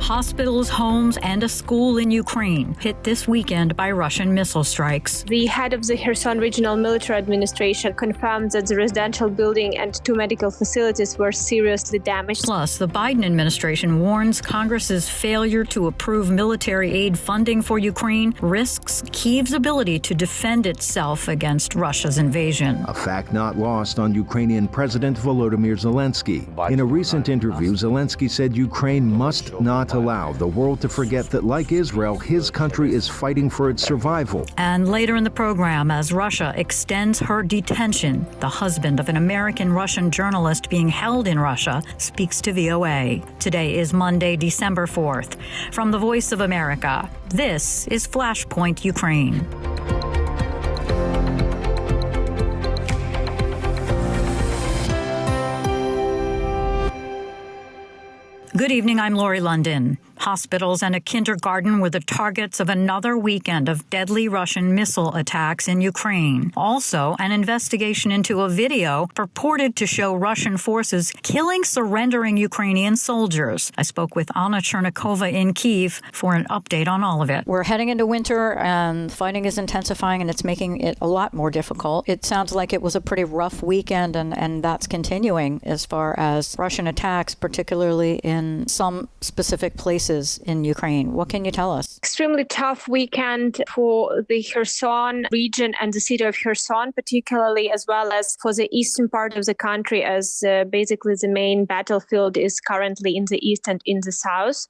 Hospitals, homes, and a school in Ukraine hit this weekend by Russian missile strikes. The head of the Kherson Regional Military Administration confirmed that the residential building and 2 medical facilities were seriously damaged. Plus, the Biden administration warns Congress's failure to approve military aid funding for Ukraine risks Kyiv's ability to defend itself against Russia's invasion. A fact not lost on Ukrainian President Volodymyr Zelensky. In a recent interview, Zelensky said Ukraine must not allow the world to forget that, like Israel, his country is fighting for its survival. And later in the program, as Russia extends her detention, the husband of an American-Russian journalist being held in Russia speaks to VOA. Today is Monday, December 4th. From the Voice of America, this is Flashpoint Ukraine. Good evening, I'm Lori London. Hospitals and a kindergarten were the targets of another weekend of deadly Russian missile attacks in Ukraine. Also, an investigation into a video purported to show Russian forces killing surrendering Ukrainian soldiers. I spoke with Anna Chernikova in Kyiv for an update on all of it. We're heading into winter and fighting is intensifying and it's making it a lot more difficult. It sounds like it was a pretty rough weekend and that's continuing as far as Russian attacks, particularly in some specific places in Ukraine. What can you tell us? Extremely tough weekend for the Kherson region and the city of Kherson, particularly, as well as for the eastern part of the country, as basically the main battlefield is currently in the east and in the south.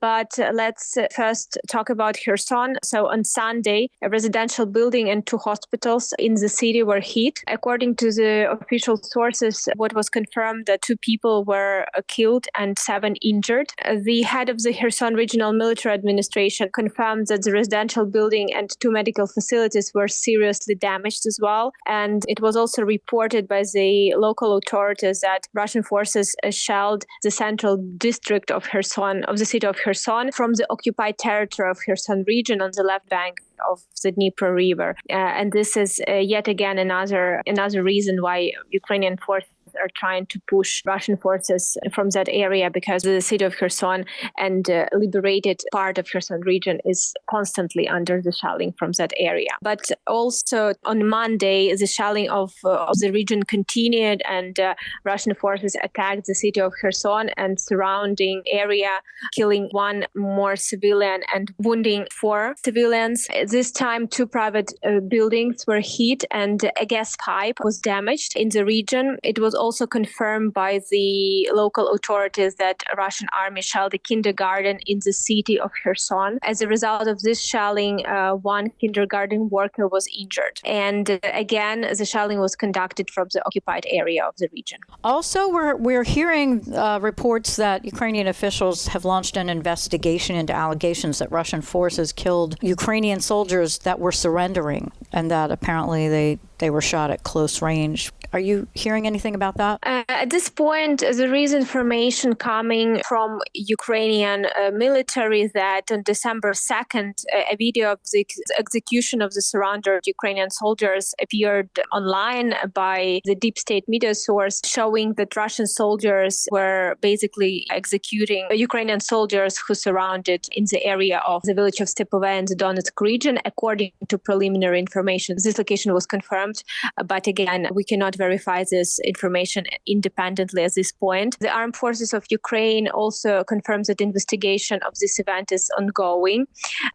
But let's first talk about Kherson. So on Sunday, a residential building and 2 hospitals in the city were hit. According to the official sources, what was confirmed that 2 people were killed and 7 injured. The head of the Kherson Regional Military Administration confirmed that the residential building and 2 medical facilities were seriously damaged as well. And it was also reported by the local authorities that Russian forces shelled the central district of Kherson, of the city of Kherson, from the occupied territory of Kherson region on the left bank of the Dnieper River. And this is yet again another reason why Ukrainian forces are trying to push Russian forces from that area, because the city of Kherson and liberated part of Kherson region is constantly under the shelling from that area. But also on Monday, the shelling of the region continued, and Russian forces attacked the city of Kherson and surrounding area, killing 1 more civilian and wounding 4 civilians. This time, 2 private buildings were hit and a gas pipe was damaged in the region. It was also confirmed by the local authorities that Russian army shelled a kindergarten in the city of Kherson. As a result of this shelling, 1 kindergarten worker was injured. And again, the shelling was conducted from the occupied area of the region. Also, we're hearing reports that Ukrainian officials have launched an investigation into allegations that Russian forces killed Ukrainian soldiers that were surrendering, and that apparently they were shot at close range. Are you hearing anything about that? At this point, there is information coming from Ukrainian military that on December 2nd, a video of the execution of the surrendered Ukrainian soldiers appeared online by the deep state media source, showing that Russian soldiers were basically executing Ukrainian soldiers who surrounded in the area of the village of Stepove in the Donetsk region, according to preliminary information. This location was confirmed, but again, we cannot verify this information independently at this point. The armed forces of Ukraine also confirms that investigation of this event is ongoing.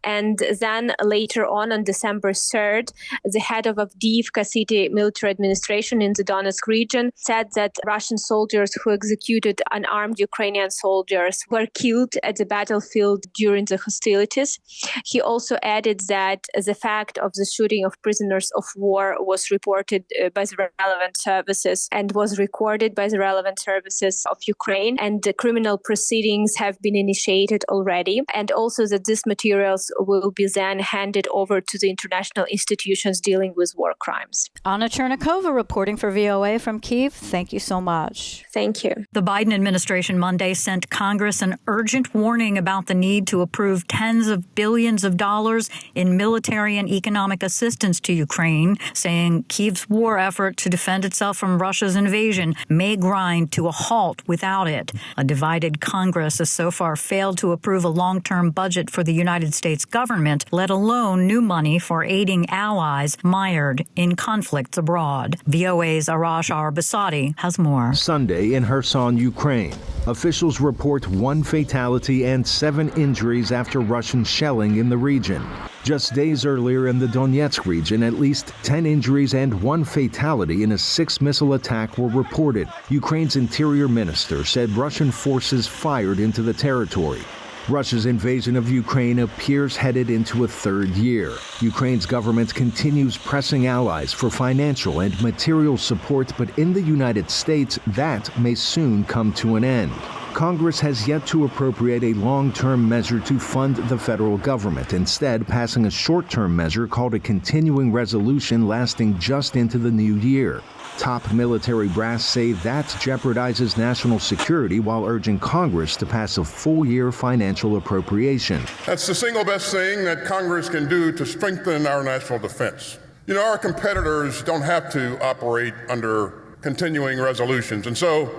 And then later on December 3rd, the head of Avdiivka city military administration in the Donetsk region said that Russian soldiers who executed unarmed Ukrainian soldiers were killed at the battlefield during the hostilities. He also added that the fact of the shooting of prisoners of war was reported by the relevant services and was recorded by the relevant services of Ukraine, and the criminal proceedings have been initiated already, and also that these materials will be then handed over to the international institutions dealing with war crimes. Anna Chernikova reporting for VOA from Kyiv. Thank you so much. Thank you. The Biden administration Monday sent Congress an urgent warning about the need to approve tens of billions of dollars in military and economic assistance assistance to Ukraine, saying Kyiv's war effort to defend itself from Russia's invasion may grind to a halt without it. A divided Congress has so far failed to approve a long-term budget for the United States government, let alone new money for aiding allies mired in conflicts abroad. VOA's Arash Arbasadi has more. Sunday in Kherson, Ukraine. Officials report 1 fatality and 7 injuries after Russian shelling in the region. Just days earlier in the Donetsk region, at least 10 injuries and 1 fatality in a 6-missile attack were reported. Ukraine's interior minister said Russian forces fired into the territory. Russia's invasion of Ukraine appears headed into a 3rd year. Ukraine's government continues pressing allies for financial and material support, but in the United States, that may soon come to an end. Congress has yet to appropriate a long-term measure to fund the federal government, instead passing a short-term measure called a continuing resolution lasting just into the new year. Top military brass say that jeopardizes national security while urging Congress to pass a full-year financial appropriation. That's the single best thing that Congress can do to strengthen our national defense. You know, our competitors don't have to operate under continuing resolutions, and so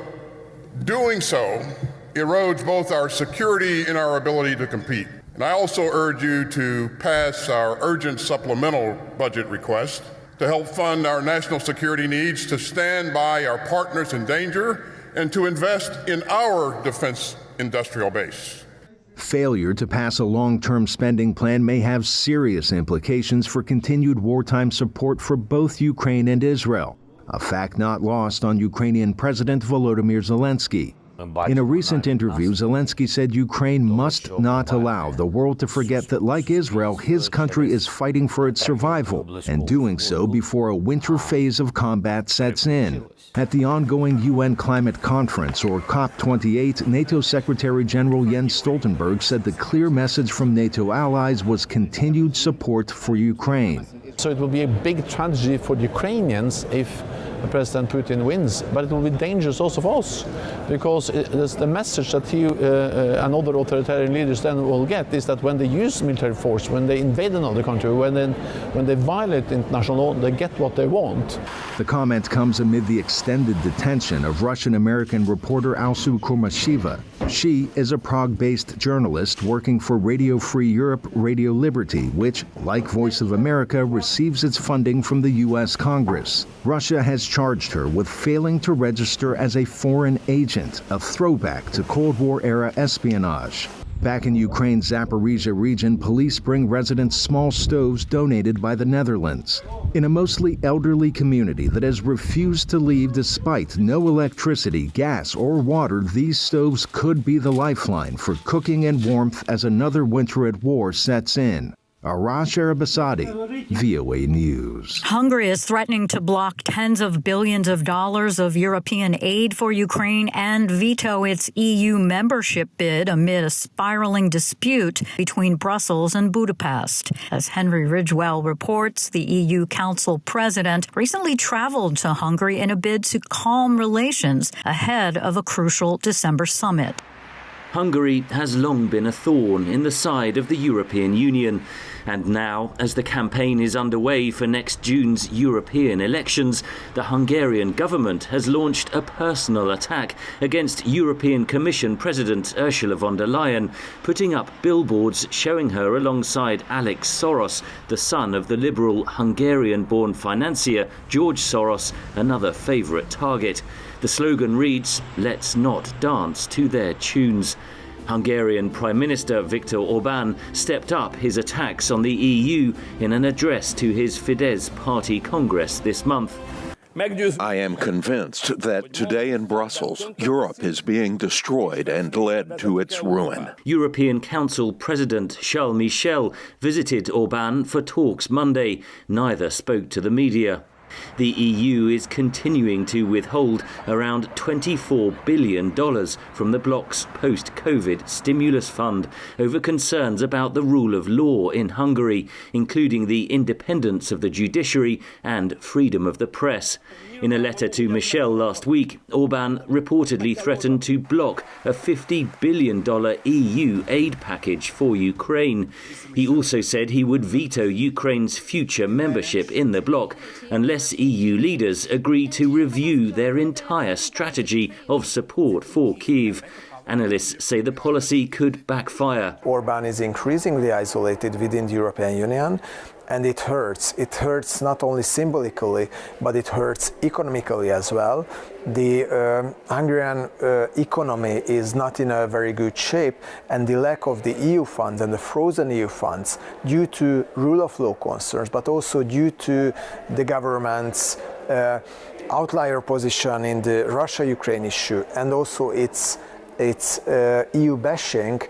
doing so erodes both our security and our ability to compete. And I also urge you to pass our urgent supplemental budget request to help fund our national security needs, to stand by our partners in danger, and to invest in our defense industrial base. Failure to pass a long-term spending plan may have serious implications for continued wartime support for both Ukraine and Israel, a fact not lost on Ukrainian President Volodymyr Zelensky. In a recent interview, Zelensky said Ukraine must not allow the world to forget that, like Israel, his country is fighting for its survival, and doing so before a winter phase of combat sets in. At the ongoing UN Climate Conference, or COP28, NATO Secretary General Jens Stoltenberg said the clear message from NATO allies was continued support for Ukraine. So it will be a big tragedy for the Ukrainians if President Putin wins, but it will be dangerous also for us, because the message that he and other authoritarian leaders then will get is that when they use military force, when they invade another country, when they violate international law, they get what they want. The comment comes amid the extended detention of Russian-American reporter Alsu Kurmashiva. She is a Prague-based journalist working for Radio Free Europe, Radio Liberty, which, like Voice of America, receives its funding from the U.S. Congress. Russia has charged her with failing to register as a foreign agent, a throwback to Cold War-era espionage. Back in Ukraine's Zaporizhia region, police bring residents small stoves donated by the Netherlands. In a mostly elderly community that has refused to leave despite no electricity, gas, or water, these stoves could be the lifeline for cooking and warmth as another winter at war sets in. Arash Arbasadi, VOA News. Hungary is threatening to block tens of billions of dollars of European aid for Ukraine and veto its EU membership bid amid a spiraling dispute between Brussels and Budapest. As Henry Ridgewell reports, the EU Council president recently traveled to Hungary in a bid to calm relations ahead of a crucial December summit. Hungary has long been a thorn in the side of the European Union. And now, as the campaign is underway for next June's European elections, the Hungarian government has launched a personal attack against European Commission President Ursula von der Leyen, putting up billboards showing her alongside Alex Soros, the son of the liberal Hungarian-born financier George Soros, another favourite target. The slogan reads, "Let's not dance to their tunes." Hungarian Prime Minister Viktor Orbán stepped up his attacks on the EU in an address to his Fidesz party Congress this month. I am convinced that today in Brussels, Europe is being destroyed and led to its ruin. European Council President Charles Michel visited Orbán for talks Monday. Neither spoke to the media. The EU is continuing to withhold around $24 billion from the bloc's post-COVID stimulus fund over concerns about the rule of law in Hungary, including the independence of the judiciary and freedom of the press. In a letter to Michel last week, Orbán reportedly threatened to block a $50 billion EU aid package for Ukraine. He also said he would veto Ukraine's future membership in the bloc unless EU leaders agree to review their entire strategy of support for Kyiv. Analysts say the policy could backfire. Orbán is increasingly isolated within the European Union, and it hurts. It hurts not only symbolically, but it hurts economically as well. The Hungarian economy is not in a very good shape, and the lack of the EU funds and the frozen EU funds due to rule of law concerns, but also due to the government's outlier position in the Russia-Ukraine issue, and also its EU bashing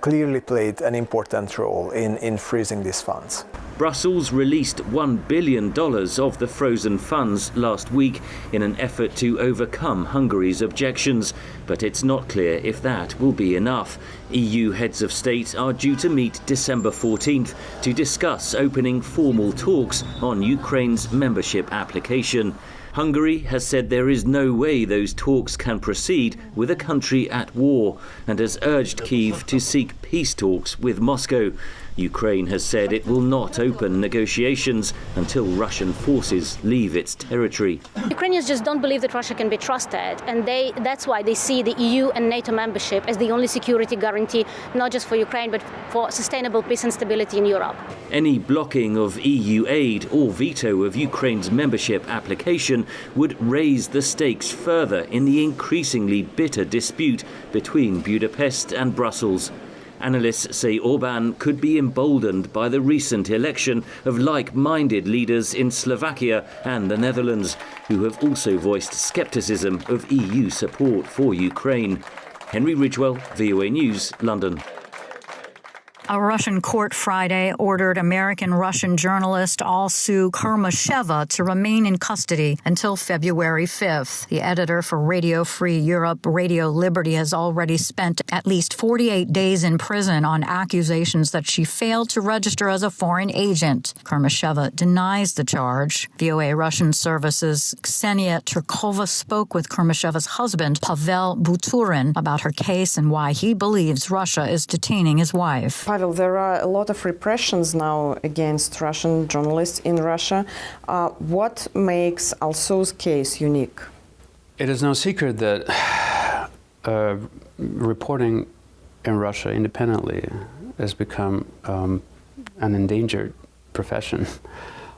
clearly played an important role in freezing these funds. Brussels released $1 billion of the frozen funds last week in an effort to overcome Hungary's objections, but it's not clear if that will be enough. EU heads of state are due to meet December 14th to discuss opening formal talks on Ukraine's membership application. Hungary has said there is no way those talks can proceed with a country at war and has urged Kyiv to seek peace talks with Moscow. Ukraine has said it will not open negotiations until Russian forces leave its territory. Ukrainians just don't believe that Russia can be trusted, and that's why they see the EU and NATO membership as the only security guarantee, not just for Ukraine, but for sustainable peace and stability in Europe. Any blocking of EU aid or veto of Ukraine's membership application would raise the stakes further in the increasingly bitter dispute between Budapest and Brussels. Analysts say Orbán could be emboldened by the recent election of like-minded leaders in Slovakia and the Netherlands, who have also voiced scepticism of EU support for Ukraine. Henry Ridgewell, VOA News, London. A Russian court Friday ordered American-Russian journalist Alsu Kurmasheva to remain in custody until February 5th. The editor for Radio Free Europe, Radio Liberty, has already spent at least 48 days in prison on accusations that she failed to register as a foreign agent. Kurmasheva denies the charge. VOA Russian Services' Ksenia Turkova spoke with Kurmasheva's husband, Pavel Buturin, about her case and why he believes Russia is detaining his wife. Pavel, there are a lot of repressions now against Russian journalists in Russia. What makes Alsu's case unique? It is no secret that reporting in Russia independently has become an endangered profession.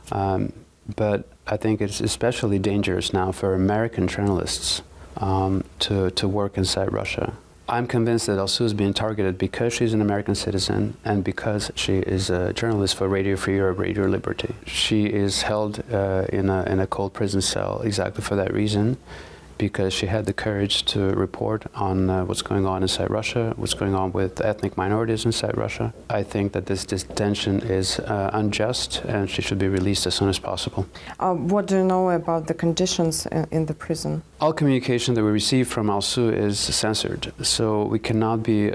But I think it's especially dangerous now for American journalists to work inside Russia. I'm convinced that Alsu is being targeted because she's an American citizen and because she is a journalist for Radio Free Europe, Radio Liberty. She is held in a cold prison cell exactly for that reason, because she had the courage to report on what's going on inside Russia, what's going on with ethnic minorities inside Russia. I think that this detention is unjust and she should be released as soon as possible. What do you know about the conditions in the prison? All communication that we receive from Alsu is censored, so we cannot be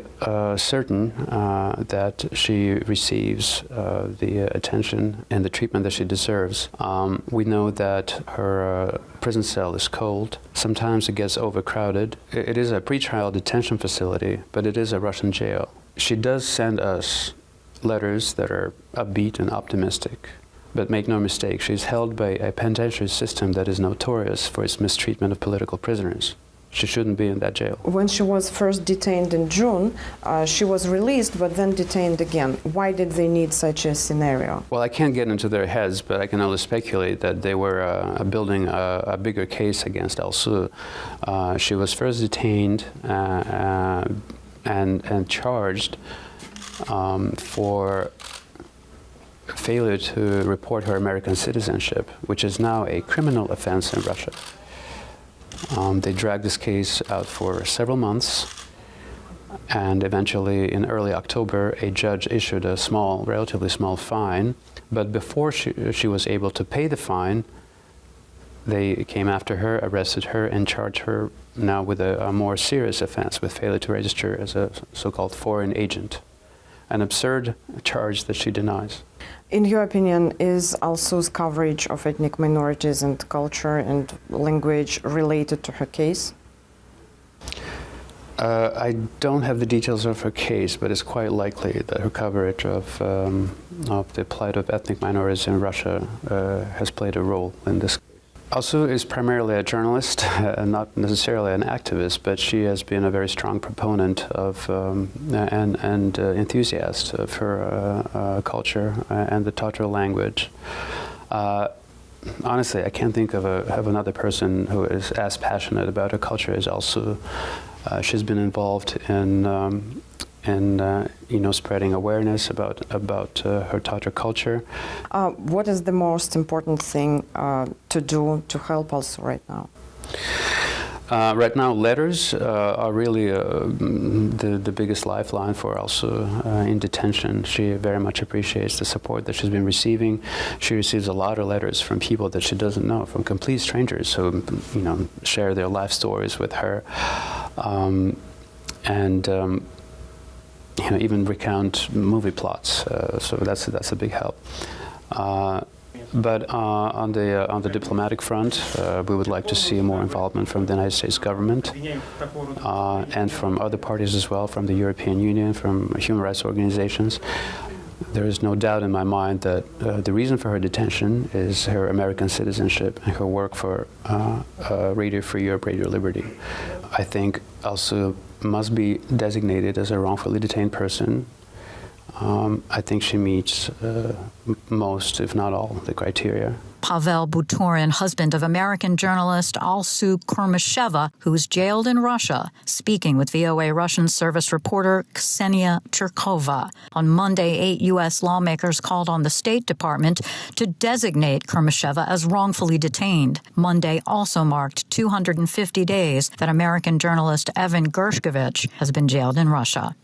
certain that she receives the attention and the treatment that she deserves. We know that her prison cell is cold. Sometimes it gets overcrowded. It is a pretrial detention facility, but it is a Russian jail. She does send us letters that are upbeat and optimistic. But make no mistake, she's held by a penitentiary system that is notorious for its mistreatment of political prisoners. She shouldn't be in that jail. When she was first detained in June, she was released but then detained again. Why did they need such a scenario? Well, I can't get into their heads, but I can only speculate that they were building a bigger case against Alsu. She was first detained and charged for failure to report her American citizenship, which is now a criminal offense in Russia. They dragged this case out for several months, and eventually in early October a judge issued a relatively small fine, but before she was able to pay the fine, they came after her, arrested her, and charged her now with a more serious offense, with failure to register as a so-called foreign agent, an absurd charge that she denies. In your opinion, is Alsu's coverage of ethnic minorities and culture and language related to her case? I don't have the details of her case, but it's quite likely that her coverage of the plight of ethnic minorities in Russia has played a role in this. Alsu is primarily a journalist, not necessarily an activist, but she has been a very strong proponent of and enthusiast of her culture and the Tatar language. Honestly, I can't think of another person who is as passionate about her culture as Alsu. She's been involved in spreading awareness about her Tatar culture. What is the most important thing to do to help Alsu right now? Right now, letters are really the biggest lifeline for Alsu in detention. She very much appreciates the support that she's been receiving. She receives a lot of letters from people that she doesn't know, from complete strangers who, share their life stories with her, even recount movie plots. So that's a big help. But on the diplomatic front, we would like to see more involvement from the United States government and from other parties as well, from the European Union, from human rights organizations. There is no doubt in my mind that the reason for her detention is her American citizenship and her work for Radio Free Europe, Radio Liberty. I think Alsu must be designated as a wrongfully detained person. I think she meets most, if not all, the criteria. Pavel Butorin, husband of American journalist Alsu Kurmasheva, who's jailed in Russia, speaking with VOA Russian service reporter Ksenia Cherkova. On Monday, 8 U.S. lawmakers called on the State Department to designate Kurmasheva as wrongfully detained. Monday also marked 250 days that American journalist Evan Gershkovich has been jailed in Russia.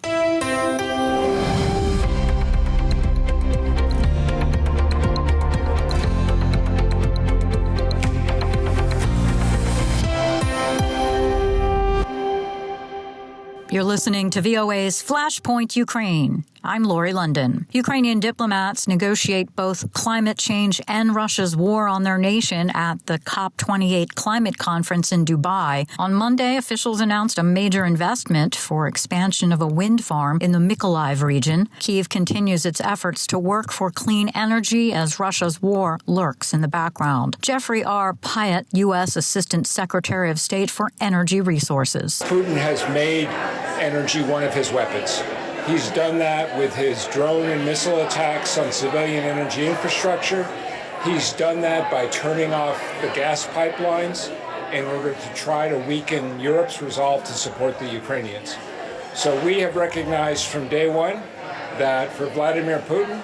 You're listening to VOA's Flashpoint Ukraine. I'm Lori London. Ukrainian diplomats negotiate both climate change and Russia's war on their nation at the COP28 climate conference in Dubai. On Monday, officials announced a major investment for expansion of a wind farm in the Mykolaiv region. Kyiv continues its efforts to work for clean energy as Russia's war lurks in the background. Jeffrey R. Pyatt, U.S. Assistant Secretary of State for Energy Resources. Putin has made energy one of his weapons. He's done that with his drone and missile attacks on civilian energy infrastructure. He's done that by turning off the gas pipelines in order to try to weaken Europe's resolve to support the Ukrainians. So we have recognized from day one that for Vladimir Putin,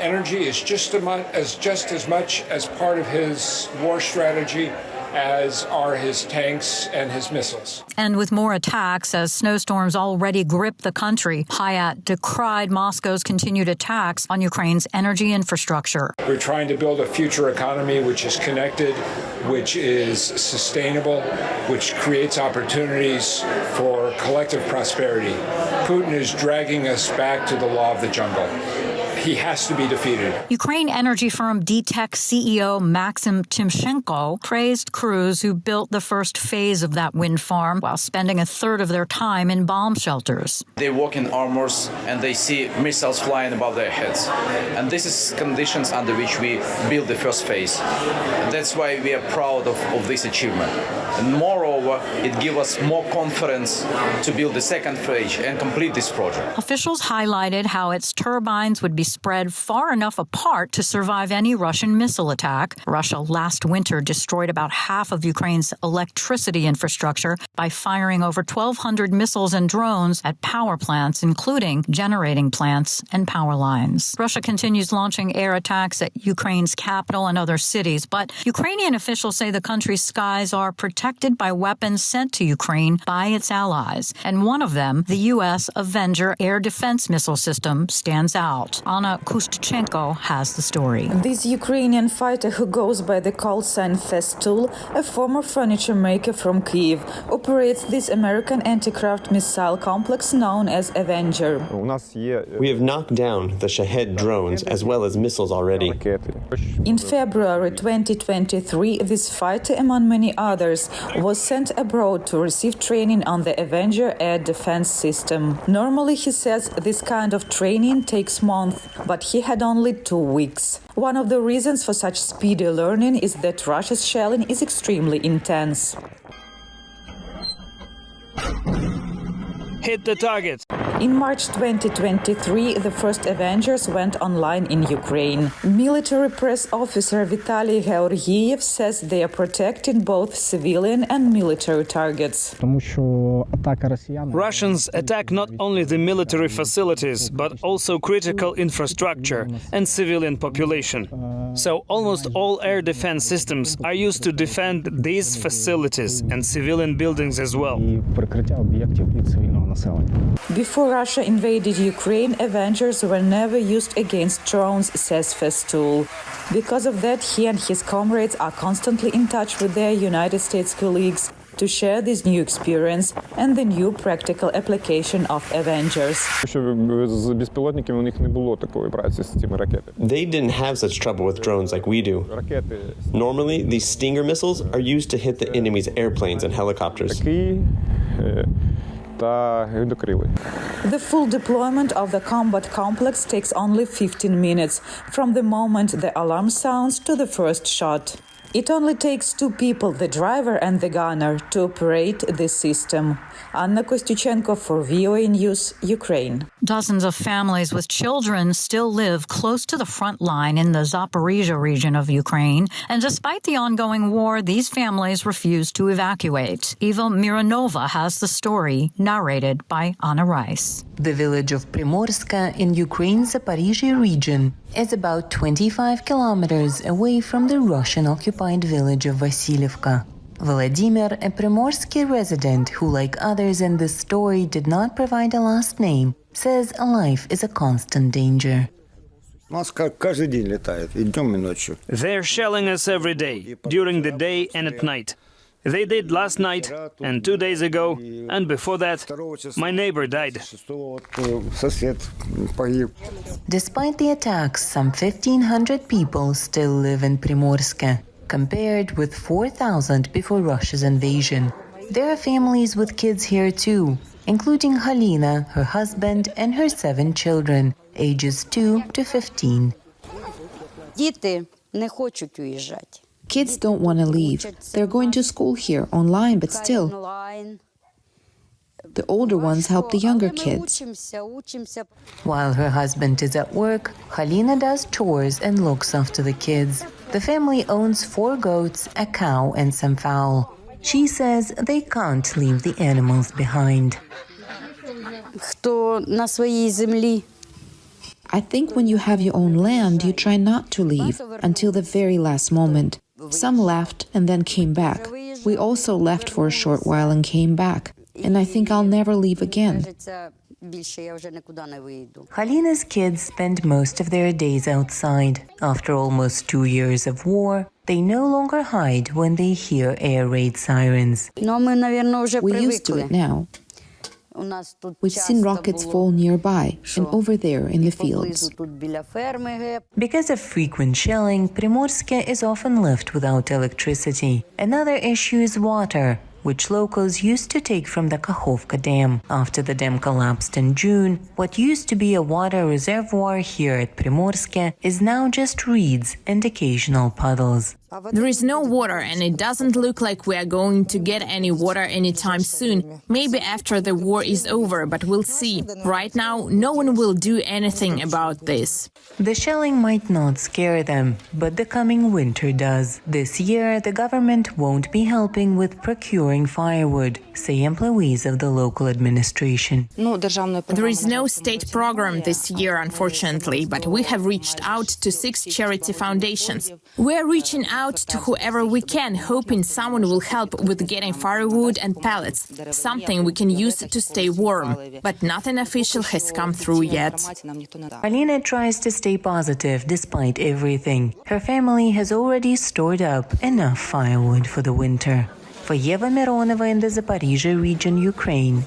energy is just as much as part of his war strategy as are his tanks and his missiles. And with more attacks as snowstorms already grip the country, Pyatt decried Moscow's continued attacks on Ukraine's energy infrastructure. We're trying to build a future economy which is connected, which is sustainable, which creates opportunities for collective prosperity. Putin is dragging us back to the law of the jungle. He has to be defeated. Ukraine energy firm DTEK CEO Maxim Timchenko praised crews who built the first phase of that wind farm while spending a third of their time in bomb shelters. They walk in armors and they see missiles flying above their heads. And this is conditions under which we build the first phase. And that's why we are proud of this achievement. And moreover, it gives us more confidence to build the second phase and complete this project. Officials highlighted how its turbines would be spread far enough apart to survive any Russian missile attack. Russia last winter destroyed about half of Ukraine's electricity infrastructure by firing over 1,200 missiles and drones at power plants, including generating plants and power lines. Russia continues launching air attacks at Ukraine's capital and other cities, but Ukrainian officials say the country's skies are protected by weapons sent to Ukraine by its allies. And one of them, the U.S. Avenger air defense missile system, stands out. On Anna Kustchenko has the story. This Ukrainian fighter who goes by the call sign Festool, a former furniture maker from Kyiv, operates this American anti-craft missile complex known as Avenger. We have knocked down the Shahed drones as well as missiles already. In February 2023, this fighter, among many others, was sent abroad to receive training on the Avenger air defense system. Normally, he says, this kind of training takes months, but he had only 2 weeks. One of the reasons for such speedy learning is that Russia's shelling is extremely intense. Hit the target. In March 2023, the first Avengers went online in Ukraine. Military press officer Vitaly Georgiev says they are protecting both civilian and military targets. Russians attack not only the military facilities, but also critical infrastructure and civilian population. So almost all air defense systems are used to defend these facilities and civilian buildings as well. Before Russia invaded Ukraine, Avengers were never used against drones, says Festool. Because of that, he and his comrades are constantly in touch with their United States colleagues to share this new experience and the new practical application of Avengers. They didn't have such trouble with drones like we do. Normally, these Stinger missiles are used to hit the enemy's airplanes and helicopters. The full deployment of the combat complex takes only 15 minutes, from the moment the alarm sounds to the first shot. It only takes 2 people, the driver and the gunner, to operate this system. Anna Kostyuchenko for VOA News, Ukraine. Dozens of families with children still live close to the front line in the Zaporizhia region of Ukraine. And despite the ongoing war, these families refuse to evacuate. Eva Mironova has the story, narrated by Anna Rice. The village of Primorska in Ukraine's Zaporizhia region is about 25 kilometers away from the Russian-occupied village of Vasilievka. Vladimir, a Primorsky resident who, like others in this story, did not provide a last name, says life is a constant danger. They're shelling us every day, during the day and at night. They did last night, and 2 days ago, and before that, my neighbor died. Despite the attacks, some 1,500 people still live in Primorska, compared with 4,000 before Russia's invasion. There are families with kids here too, including Halina, her husband, and her 7 children, ages 2 to 15. Kids don't want to leave. They're going to school here, online, but still. The older ones help the younger kids. While her husband is at work, Halina does chores and looks after the kids. The family owns 4 goats, a cow, and some fowl. She says they can't leave the animals behind. I think when you have your own land, you try not to leave until the very last moment. Some left and then came back. We also left for a short while and came back. And I think I'll never leave again. Halina's kids spend most of their days outside. After almost 2 years of war, they no longer hide when they hear air raid sirens. We're used to it now. We've seen rockets fall nearby and over there in the fields. Because of frequent shelling, Primorska is often left without electricity. Another issue is water, which locals used to take from the Kakhovka Dam. After the dam collapsed in June, what used to be a water reservoir here at Primorska is now just reeds and occasional puddles. There is no water, and it doesn't look like we are going to get any water anytime soon. Maybe after the war is over, but we'll see. Right now, no one will do anything about this. The shelling might not scare them, but the coming winter does. This year, the government won't be helping with procuring firewood, say employees of the local administration. There is no state program this year, unfortunately, but we have reached out to 6 charity foundations. We are reaching out to whoever we can, hoping someone will help with getting firewood and pellets, something we can use to stay warm. But nothing official has come through yet. Alina tries to stay positive despite everything. Her family has already stored up enough firewood for the winter. For Yeva Mironova in the Zaporizhzhia region, Ukraine,